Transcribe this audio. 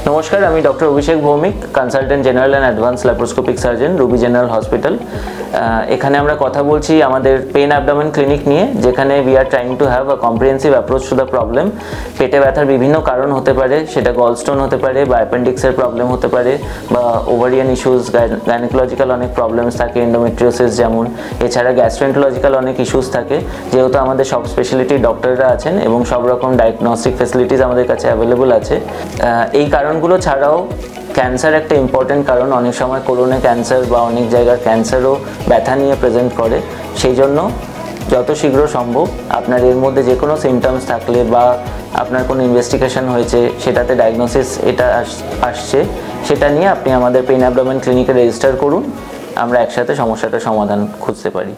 নমস্কার, আমি doctor Abhishek Bhowmik, consultant general and advance laparoscopic surgeon, Ruby general hospital. এখানে আমরা কথা বলছি আমাদের পেন অ্যাবডোমেন ক্লিনিক নিয়ে, যেখানে we are trying to have a comprehensive approach to the problem. পেটে ব্যথার বিভিন্ন কারণ হতে পারে, সেটা গলস্টোন হতে পারে বা অ্যাপেন্ডিক্সের প্রবলেম হতে পারে বা ওভারিয়ান ইস্যুস, গাইনোকোলজিক্যাল অনেক প্রবলেমস থাকে, এন্ডোমেট্রিওসিস যেমন। এছাড়া গ্যাস্ট্রোএন্টারোলজিক্যাল অনেক ইস্যুস থাকে, যেহেতু আমাদের সব স্পেশালিটি ডক্টররা আছেন এবং সব রকম ডায়াগনস্টিক ফেসিলিটিস আমাদের কাছে অ্যাভেলেবল আছে। এই কারণগুলো ছাড়াও ক্যান্সার একটা ইম্পর্টেন্ট কারণ। অনেক সময় কোলনে ক্যান্সার বা অনেক জায়গার ক্যান্সারও ব্যথা নিয়ে প্রেজেন্ট করে। সেই জন্য যত শীঘ্র সম্ভব আপনার এর মধ্যে যে কোনো সিমটমস থাকলে বা আপনার কোনো ইনভেস্টিগেশন হয়েছে, সেটাতে ডায়াগনোসিস এটা আসছে, সেটা নিয়ে আপনি আমাদের পেন অ্যাবডোমেন ক্লিনিকে রেজিস্টার করুন। আমরা একসাথে সমস্যাটার সমাধান খুঁজতে পারি।